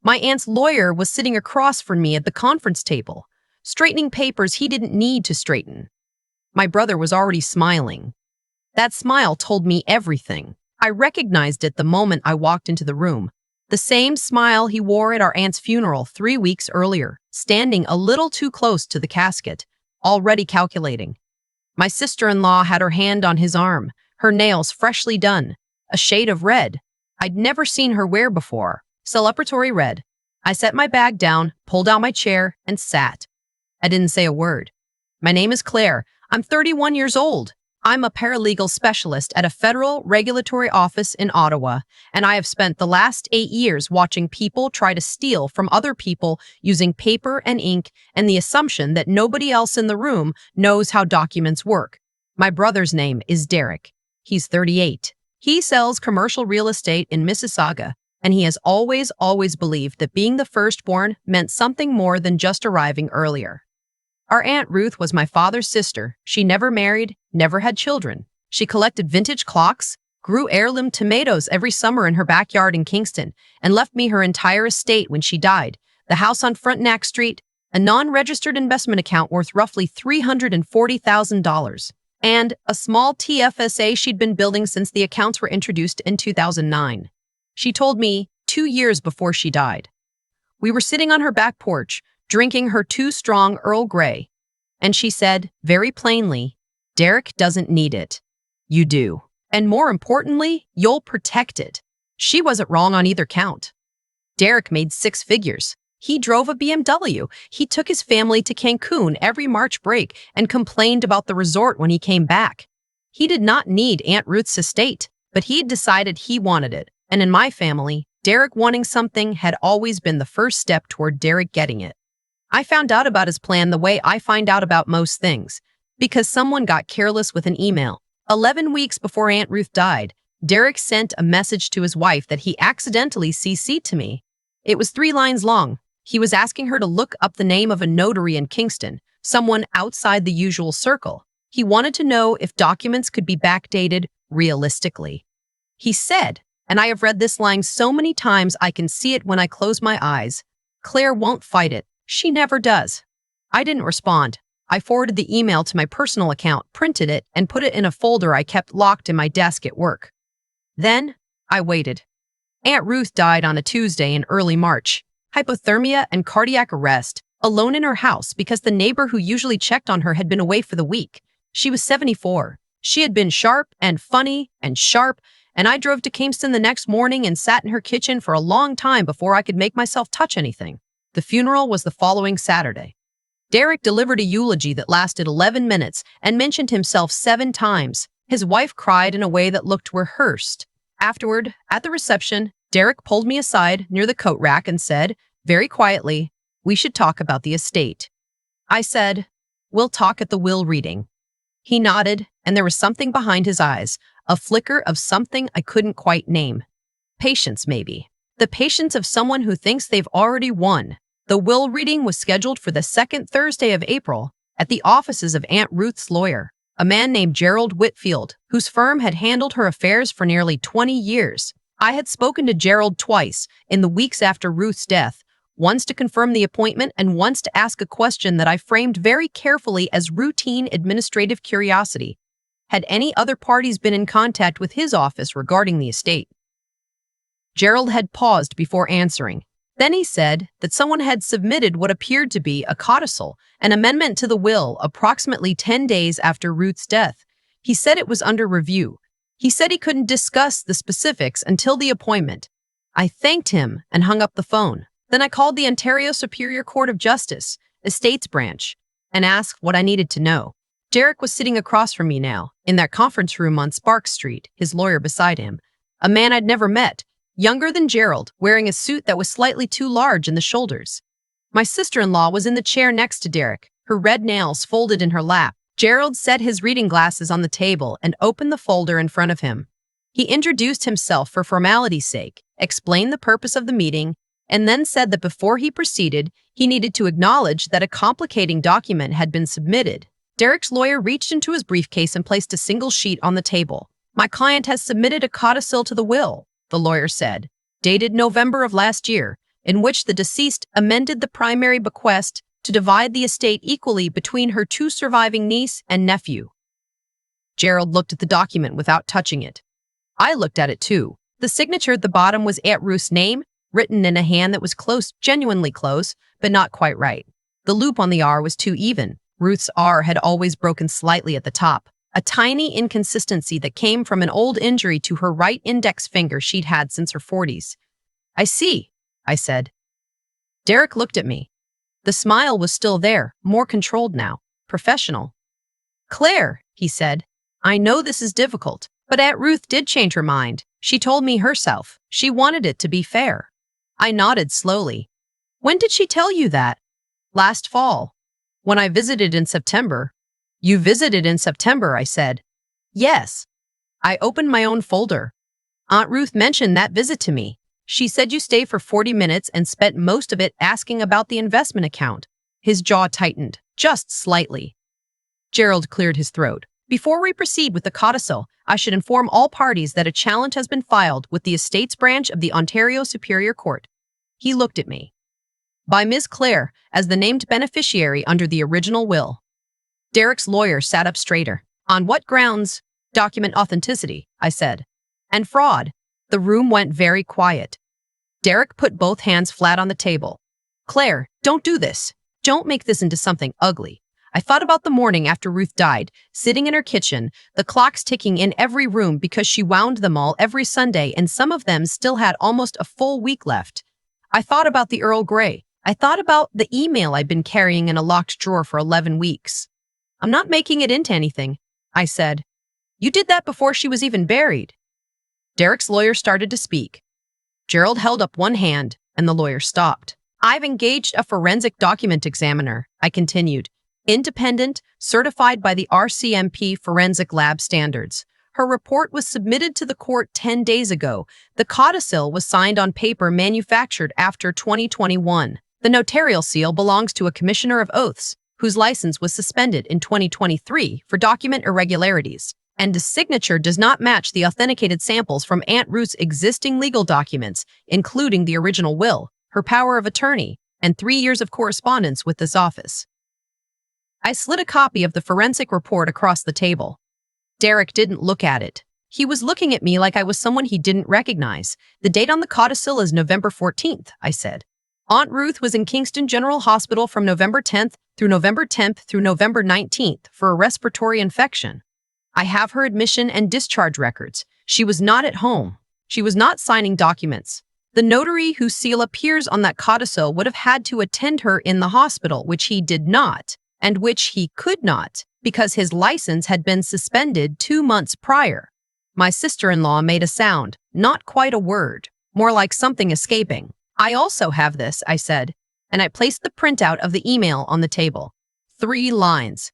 My aunt's lawyer was sitting across from me at the conference table, straightening papers he didn't need to straighten. My brother was already smiling. That smile told me everything. I recognized it the moment I walked into the room. The same smile he wore at our aunt's funeral 3 weeks earlier, standing a little too close to the casket, already calculating. My sister-in-law had her hand on his arm, her nails freshly done, a shade of red I'd never seen her wear before, celebratory red. I set my bag down, pulled out my chair, and sat. I didn't say a word. My name is Claire. I'm 31 years old. I'm a paralegal specialist at a federal regulatory office in Ottawa, and I have spent the last 8 years watching people try to steal from other people using paper and ink and the assumption that nobody else in the room knows how documents work. My brother's name is Derek. He's 38. He sells commercial real estate in Mississauga, and he has always believed that being the firstborn meant something more than just arriving earlier. Our Aunt Ruth was my father's sister. She never married, never had children. She collected vintage clocks, grew heirloom tomatoes every summer in her backyard in Kingston, and left me her entire estate when she died. The house on Frontenac Street, a non-registered investment account worth roughly $340,000, and a small TFSA she'd been building since the accounts were introduced in 2009. She told me 2 years before she died. We were sitting on her back porch, drinking her too strong Earl Grey, and she said, very plainly, Derek doesn't need it. You do. And more importantly, you'll protect it. She wasn't wrong on either count. Derek made 6 figures. He drove a BMW. He took his family to Cancun every March break and complained about the resort when he came back. He did not need Aunt Ruth's estate, but he'd decided he wanted it. And in my family, Derek wanting something had always been the first step toward Derek getting it. I found out about his plan the way I find out about most things, because someone got careless with an email. 11 weeks before Aunt Ruth died, Derek sent a message to his wife that he accidentally CC'd to me. It was 3 lines long. He was asking her to look up the name of a notary in Kingston, someone outside the usual circle. He wanted to know if documents could be backdated realistically. He said, and I have read this line so many times I can see it when I close my eyes, Claire won't fight it. She never does. I didn't respond. I forwarded the email to my personal account, printed it, and put it in a folder I kept locked in my desk at work. Then, I waited. Aunt Ruth died on a Tuesday in early March. Hypothermia and cardiac arrest, alone in her house because the neighbor who usually checked on her had been away for the week. She was 74. She had been sharp and funny and sharp, and I drove to Kingston the next morning and sat in her kitchen for a long time before I could make myself touch anything. The funeral was the following Saturday. Derek delivered a eulogy that lasted 11 minutes and mentioned himself 7 times. His wife cried in a way that looked rehearsed. Afterward, at the reception, Derek pulled me aside near the coat rack and said, very quietly, we should talk about the estate. I said, we'll talk at the will reading. He nodded, and there was something behind his eyes, a flicker of something I couldn't quite name. Patience, maybe. The patience of someone who thinks they've already won. The will reading was scheduled for the 2nd Thursday of April at the offices of Aunt Ruth's lawyer, a man named Gerald Whitfield, whose firm had handled her affairs for nearly 20 years. I had spoken to Gerald twice in the weeks after Ruth's death, once to confirm the appointment and once to ask a question that I framed very carefully as routine administrative curiosity. Had any other parties been in contact with his office regarding the estate? Gerald had paused before answering. Then he said that someone had submitted what appeared to be a codicil, an amendment to the will, approximately 10 days after Ruth's death. He said it was under review. He said he couldn't discuss the specifics until the appointment. I thanked him and hung up the phone. Then I called the Ontario Superior Court of Justice, Estates Branch, and asked what I needed to know. Derek was sitting across from me now, in that conference room on Sparks Street, his lawyer beside him, a man I'd never met, younger than Gerald, wearing a suit that was slightly too large in the shoulders. My sister-in-law was in the chair next to Derek, her red nails folded in her lap. Gerald set his reading glasses on the table and opened the folder in front of him. He introduced himself for formality's sake, explained the purpose of the meeting, and then said that before he proceeded, he needed to acknowledge that a complicating document had been submitted. Derek's lawyer reached into his briefcase and placed a single sheet on the table. My client has submitted a codicil to the will, the lawyer said, dated November of last year. in which the deceased amended the primary bequest to divide the estate equally between her two surviving niece and nephew. Gerald looked at the document without touching it. I looked at it too. The signature at the bottom was Aunt Ruth's name, written in a hand that was close, genuinely close, but not quite right. The loop on the R was too even. Ruth's R had always broken slightly at the top, a tiny inconsistency that came from an old injury to her right index finger she'd had since her 40s. I see, I said. Derek looked at me. The smile was still there, more controlled now, professional. Claire, he said, I know this is difficult, but Aunt Ruth did change her mind. She told me herself. She wanted it to be fair. I nodded slowly. When did she tell you that? Last fall. When I visited in September. You visited in September, I said. Yes. I opened my own folder. Aunt Ruth mentioned that visit to me. She said you stayed for 40 minutes and spent most of it asking about the investment account. His jaw tightened, just slightly. Gerald cleared his throat. Before we proceed with the codicil, I should inform all parties that a challenge has been filed with the Estates Branch of the Ontario Superior Court. He looked at me. By Ms. Claire as the named beneficiary under the original will. Derek's lawyer sat up straighter. On what grounds? Document authenticity, I said. And fraud. The room went very quiet. Derek put both hands flat on the table. Claire, don't do this. Don't make this into something ugly. I thought about the morning after Ruth died, sitting in her kitchen, the clocks ticking in every room because she wound them all every Sunday and some of them still had almost a full week left. I thought about the Earl Grey. I thought about the email I'd been carrying in a locked drawer for 11 weeks. I'm not making it into anything, I said. You did that before she was even buried. Derek's lawyer started to speak. Gerald held up one hand and the lawyer stopped. I've engaged a forensic document examiner, I continued. Independent, certified by the RCMP forensic lab standards. Her report was submitted to the court 10 days ago. The codicil was signed on paper manufactured after 2021. The notarial seal belongs to a commissioner of oaths, whose license was suspended in 2023 for document irregularities, and the signature does not match the authenticated samples from Aunt Ruth's existing legal documents, including the original will, her power of attorney, and 3 years of correspondence with this office. I slid a copy of the forensic report across the table. Derek didn't look at it. He was looking at me like I was someone he didn't recognize. The date on the codicil is November 14th, I said. Aunt Ruth was in Kingston General Hospital from November 10th through November 19th for a respiratory infection. I have her admission and discharge records. She was not at home. She was not signing documents. The notary whose seal appears on that codicil would have had to attend her in the hospital, which he did not, and which he could not, because his license had been suspended 2 months prior. My sister-in-law made a sound, not quite a word, more like something escaping. I also have this, I said, and I placed the printout of the email on the table. 3 lines.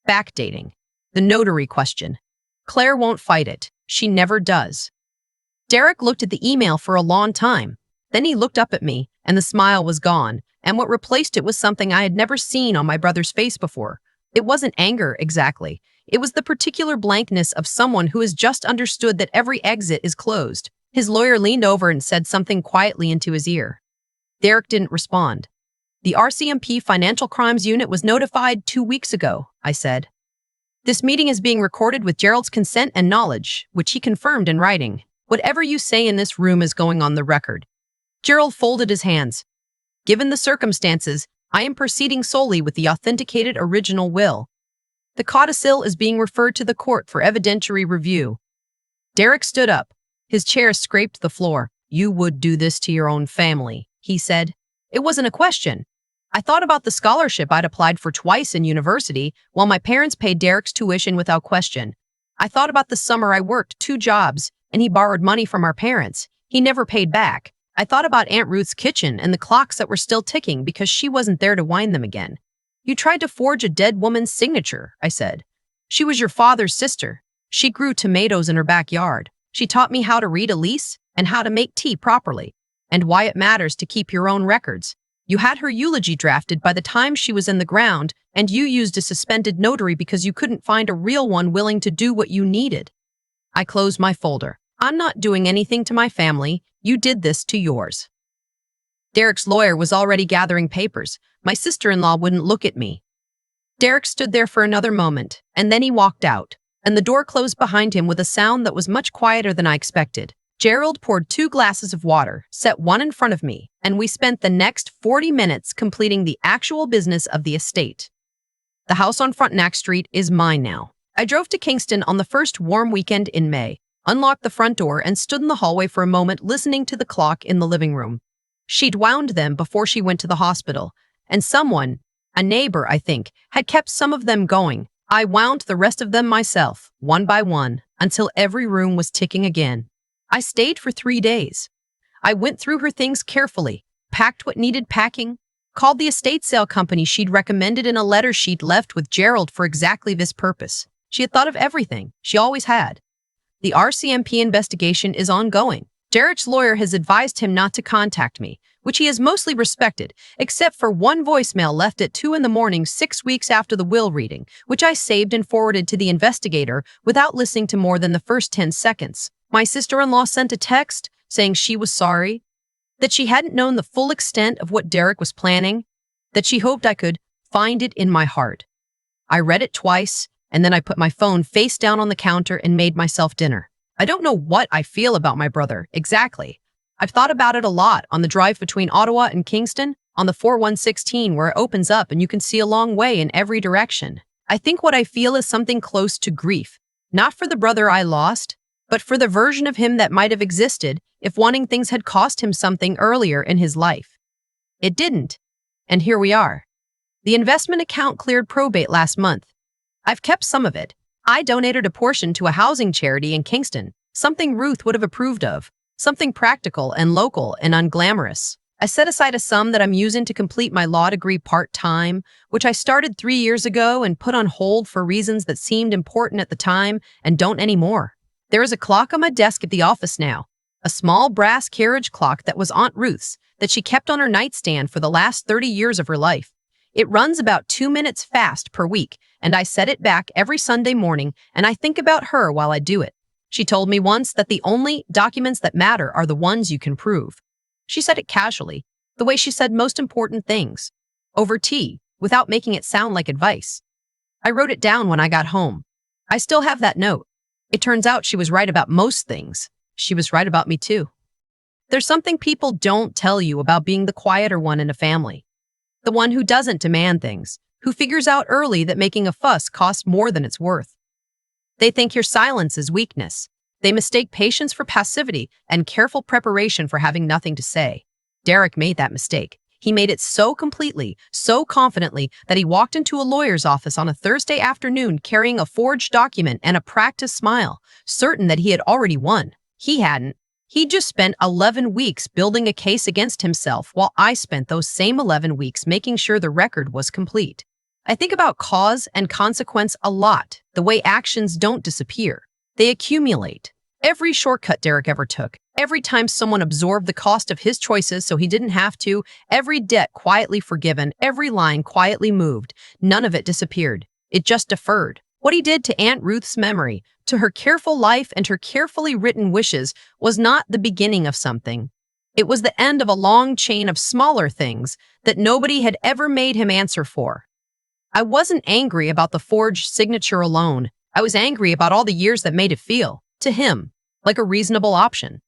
Backdating. The notary question. Claire won't fight it. She never does. Derek looked at the email for a long time. Then he looked up at me, and the smile was gone, and what replaced it was something I had never seen on my brother's face before. It wasn't anger, exactly. It was the particular blankness of someone who has just understood that every exit is closed. His lawyer leaned over and said something quietly into his ear. Derek didn't respond. The RCMP Financial Crimes Unit was notified 2 weeks ago, I said. This meeting is being recorded with Gerald's consent and knowledge, which he confirmed in writing. Whatever you say in this room is going on the record. Gerald folded his hands. Given the circumstances, I am proceeding solely with the authenticated original will. The codicil is being referred to the court for evidentiary review. Derek stood up. His chair scraped the floor. You would do this to your own family, he said. It wasn't a question. I thought about the scholarship I'd applied for twice in university, while my parents paid Derek's tuition without question. I thought about the summer I worked 2 jobs, and he borrowed money from our parents. He never paid back. I thought about Aunt Ruth's kitchen and the clocks that were still ticking because she wasn't there to wind them again. You tried to forge a dead woman's signature, I said. She was your father's sister. She grew tomatoes in her backyard. She taught me how to read a lease and how to make tea properly, and why it matters to keep your own records. You had her eulogy drafted by the time she was in the ground, and you used a suspended notary because you couldn't find a real one willing to do what you needed. I closed my folder. I'm not doing anything to my family. You did this to yours. Derek's lawyer was already gathering papers. My sister-in-law wouldn't look at me. Derek stood there for another moment, and then he walked out, and the door closed behind him with a sound that was much quieter than I expected. Gerald poured 2 glasses of water, set one in front of me, and we spent the next 40 minutes completing the actual business of the estate. The house on Frontenac Street is mine now. I drove to Kingston on the first warm weekend in May, unlocked the front door, and stood in the hallway for a moment listening to the clock in the living room. She'd wound them before she went to the hospital, and someone, a neighbor I think, had kept some of them going. I wound the rest of them myself, one by one, until every room was ticking again. I stayed for 3 days. I went through her things carefully, packed what needed packing, called the estate sale company she'd recommended in a letter she'd left with Gerald for exactly this purpose. She had thought of everything. She always had. The RCMP investigation is ongoing. Derek's lawyer has advised him not to contact me, which he has mostly respected, except for one voicemail left at 2 a.m. 6 weeks after the will reading, which I saved and forwarded to the investigator without listening to more than the first 10 seconds. My sister-in-law sent a text saying she was sorry, that she hadn't known the full extent of what Derek was planning, that she hoped I could find it in my heart. I read it twice, and then I put my phone face down on the counter and made myself dinner. I don't know what I feel about my brother, exactly. I've thought about it a lot on the drive between Ottawa and Kingston, on the 4116 where it opens up and you can see a long way in every direction. I think what I feel is something close to grief, not for the brother I lost, but for the version of him that might have existed if wanting things had cost him something earlier in his life. It didn't, and here we are. The investment account cleared probate last month. I've kept some of it. I donated a portion to a housing charity in Kingston, something Ruth would have approved of, something practical and local and unglamorous. I set aside a sum that I'm using to complete my law degree part-time, which I started 3 years ago and put on hold for reasons that seemed important at the time and don't anymore. There is a clock on my desk at the office now, a small brass carriage clock that was Aunt Ruth's, that she kept on her nightstand for the last 30 years of her life. It runs about 2 minutes fast per week, and I set it back every Sunday morning, and I think about her while I do it. She told me once that the only documents that matter are the ones you can prove. She said it casually, the way she said most important things, over tea, without making it sound like advice. I wrote it down when I got home. I still have that note. It turns out she was right about most things. She was right about me too. There's something people don't tell you about being the quieter one in a family. The one who doesn't demand things, who figures out early that making a fuss costs more than it's worth. They think your silence is weakness. They mistake patience for passivity and careful preparation for having nothing to say. Derek made that mistake. He made it so completely, so confidently, that he walked into a lawyer's office on a Thursday afternoon carrying a forged document and a practiced smile, certain that he had already won. He hadn't. He'd just spent 11 weeks building a case against himself, while I spent those same 11 weeks making sure the record was complete. I think about cause and consequence a lot, the way actions don't disappear. They accumulate. Every shortcut Derek ever took, every time someone absorbed the cost of his choices so he didn't have to, every debt quietly forgiven, every line quietly moved, none of it disappeared. It just deferred. What he did to Aunt Ruth's memory, to her careful life and her carefully written wishes, was not the beginning of something. It was the end of a long chain of smaller things that nobody had ever made him answer for. I wasn't angry about the forged signature alone. I was angry about all the years that made it feel, to him, like a reasonable option.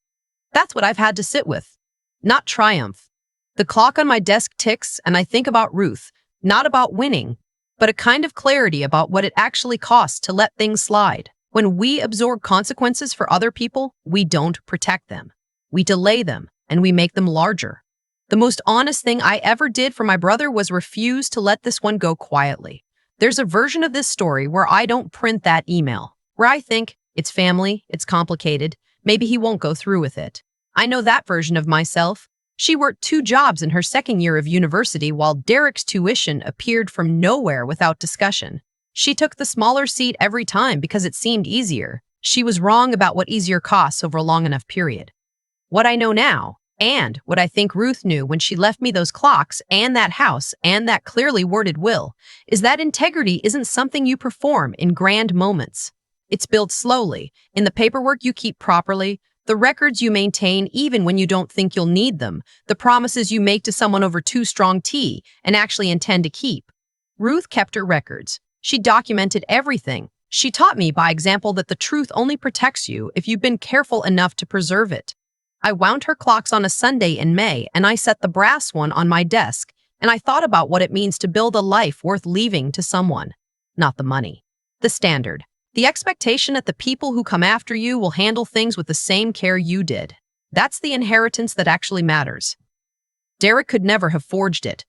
That's what I've had to sit with, not triumph. The clock on my desk ticks, and I think about Ruth, not about winning, but a kind of clarity about what it actually costs to let things slide. When we absorb consequences for other people, we don't protect them. We delay them, and we make them larger. The most honest thing I ever did for my brother was refuse to let this one go quietly. There's a version of this story where I don't print that email, where I think, it's family, it's complicated, maybe he won't go through with it. I know that version of myself. She worked 2 jobs in her second year of university while Derek's tuition appeared from nowhere without discussion. She took the smaller seat every time because it seemed easier. She was wrong about what easier costs over a long enough period. What I know now, and what I think Ruth knew when she left me those clocks and that house and that clearly worded will, is that integrity isn't something you perform in grand moments. It's built slowly, in the paperwork you keep properly, The records you maintain even when you don't think you'll need them, the promises you make to someone over too strong tea and actually intend to keep. Ruth kept her records. She documented everything. She taught me by example that the truth only protects you if you've been careful enough to preserve it. I wound her clocks on a Sunday in May, and I set the brass one on my desk, and I thought about what it means to build a life worth leaving to someone. Not the money. The standard. The expectation that the people who come after you will handle things with the same care you did. That's the inheritance that actually matters. Derek could never have forged it.